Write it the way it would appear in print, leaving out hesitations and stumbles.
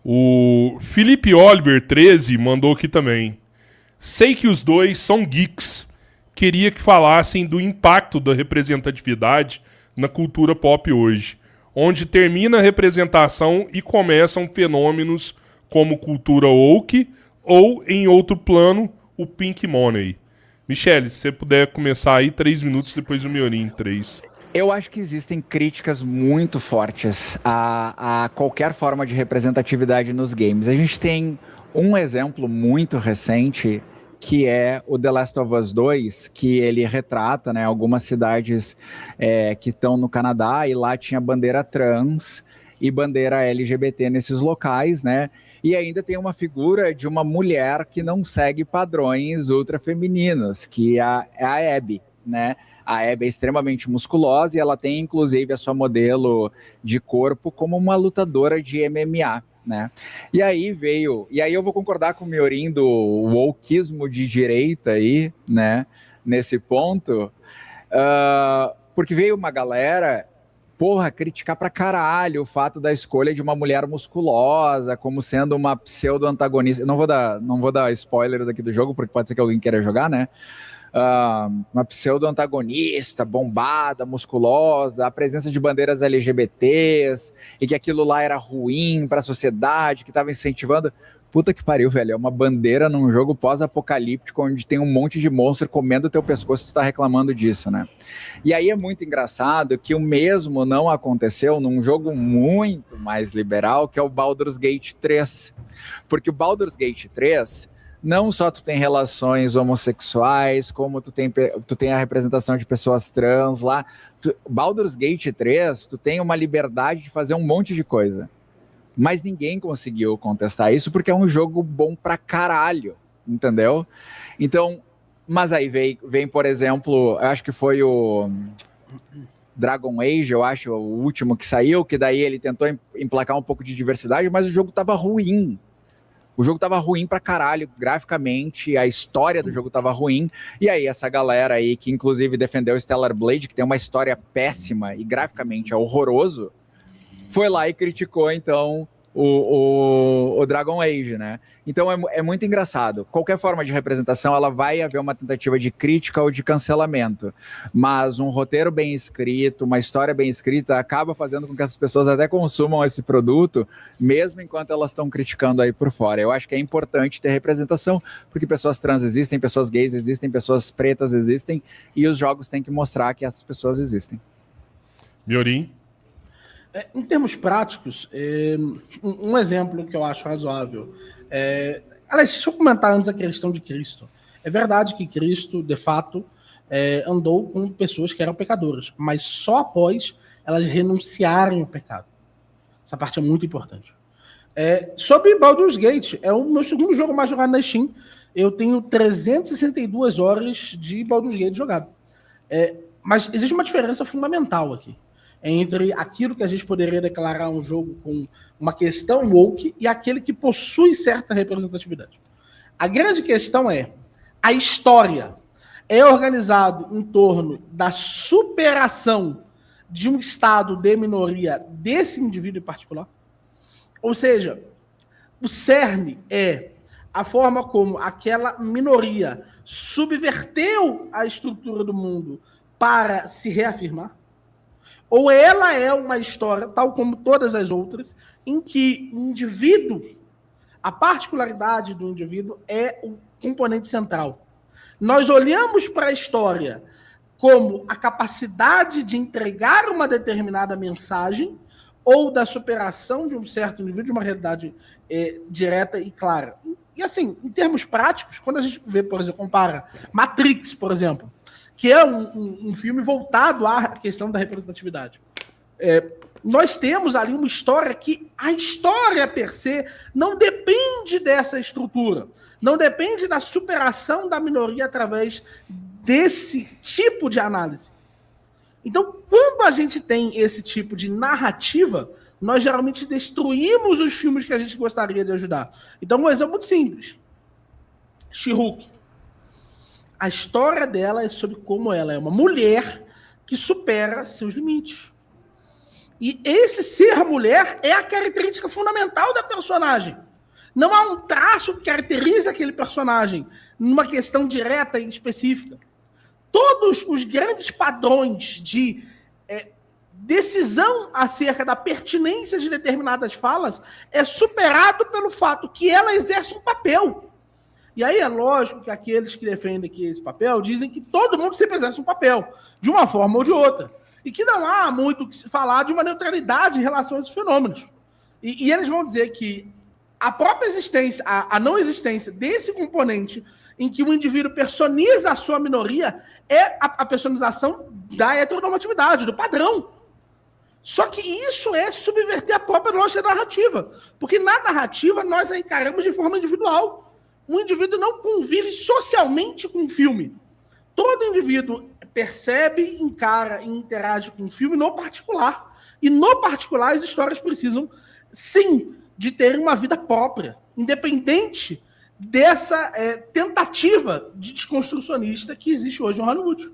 O Felipe Oliver 13 mandou aqui também. Sei que os dois são geeks. Queria que falassem do impacto da representatividade na cultura pop hoje, onde termina a representação e começam fenômenos como cultura woke ou, em outro plano, o pink money. Michele, se você puder começar aí, 3 minutos, depois o Miorim, 3. Eu acho que existem críticas muito fortes a qualquer forma de representatividade nos games. A gente tem um exemplo muito recente, que é o The Last of Us 2, que ele retrata, né, algumas cidades que estão no Canadá, e lá tinha bandeira trans e bandeira LGBT nesses locais, né? E ainda tem uma figura de uma mulher que não segue padrões ultrafemininos, que é a Abby, né? A Abby é extremamente musculosa e ela tem, inclusive, a sua modelo de corpo como uma lutadora de MMA, né? E aí eu vou concordar com o Miorim do wokeismo de direita aí, né? Nesse ponto, porque veio uma galera, porra, criticar pra caralho o fato da escolha de uma mulher musculosa como sendo uma pseudo-antagonista. Não vou dar spoilers aqui do jogo, porque pode ser que alguém queira jogar, né? Uma pseudo-antagonista, bombada, musculosa, a presença de bandeiras LGBTs, e que aquilo lá era ruim para a sociedade, que estava incentivando. Puta que pariu, velho. É uma bandeira num jogo pós-apocalíptico onde tem um monte de monstro comendo teu pescoço e tu tá reclamando disso, né? E aí é muito engraçado que o mesmo não aconteceu num jogo muito mais liberal, que é o Baldur's Gate 3. Porque o Baldur's Gate 3, não só tu tem relações homossexuais, como tu tem a representação de pessoas trans lá. Baldur's Gate 3, tu tem uma liberdade de fazer um monte de coisa. Mas ninguém conseguiu contestar isso porque é um jogo bom pra caralho, entendeu? Então, mas aí vem, por exemplo, eu acho que foi o Dragon Age, eu acho, o último que saiu, que daí ele tentou emplacar um pouco de diversidade, mas o jogo tava ruim. O jogo tava ruim pra caralho, graficamente, a história do jogo tava ruim, e aí essa galera aí, que inclusive defendeu Stellar Blade, que tem uma história péssima e graficamente é horroroso, foi lá e criticou, então, o Dragon Age, né? Então é muito engraçado. Qualquer forma de representação, ela vai haver uma tentativa de crítica ou de cancelamento. Mas um roteiro bem escrito, uma história bem escrita, acaba fazendo com que essas pessoas até consumam esse produto, mesmo enquanto elas estão criticando aí por fora. Eu acho que é importante ter representação, porque pessoas trans existem, pessoas gays existem, pessoas pretas existem, e os jogos têm que mostrar que essas pessoas existem. Miorim? Em termos práticos, um exemplo que eu acho razoável. Aliás, deixa eu comentar antes a questão de Cristo. É verdade que Cristo, de fato, andou com pessoas que eram pecadoras, mas só após elas renunciarem ao pecado. Essa parte é muito importante. Sobre Baldur's Gate, é o meu segundo jogo mais jogado na Steam. Eu tenho 362 horas de Baldur's Gate jogado. Mas existe uma diferença fundamental aqui entre aquilo que a gente poderia declarar um jogo com uma questão woke e aquele que possui certa representatividade. A grande questão é, a história é organizado em torno da superação de um estado de minoria desse indivíduo em particular? Ou seja, o cerne é a forma como aquela minoria subverteu a estrutura do mundo para se reafirmar? Ou ela é uma história, tal como todas as outras, em que o indivíduo, a particularidade do indivíduo é o componente central. Nós olhamos para a história como a capacidade de entregar uma determinada mensagem ou da superação de um certo indivíduo, de uma realidade direta e clara. E assim, em termos práticos, quando a gente vê, por exemplo, compara Matrix, por exemplo, que é um filme voltado à questão da representatividade. Nós temos ali uma história que a história per se não depende dessa estrutura, não depende da superação da minoria através desse tipo de análise. Então, quando a gente tem esse tipo de narrativa, nós geralmente destruímos os filmes que a gente gostaria de ajudar. Então, um exemplo muito simples. She-Hulk. A história dela é sobre como ela é uma mulher que supera seus limites. E esse ser mulher é a característica fundamental da personagem. Não há um traço que caracteriza aquele personagem numa questão direta e específica. Todos os grandes padrões de decisão acerca da pertinência de determinadas falas é superado pelo fato que ela exerce um papel. E aí é lógico que aqueles que defendem que esse papel dizem que todo mundo sempre exerce um papel, de uma forma ou de outra. E que não há muito o que se falar de uma neutralidade em relação a esses fenômenos. E eles vão dizer que a própria existência, a não existência desse componente em que o indivíduo personiza a sua minoria é a personização da heteronormatividade, do padrão. Só que isso é subverter a própria lógica da narrativa. Porque na narrativa nós a encaramos de forma individual. O indivíduo não convive socialmente com o filme. Todo indivíduo percebe, encara e interage com o filme no particular. E no particular as histórias precisam, sim, de ter uma vida própria, independente dessa tentativa de desconstrucionista que existe hoje no Hollywood.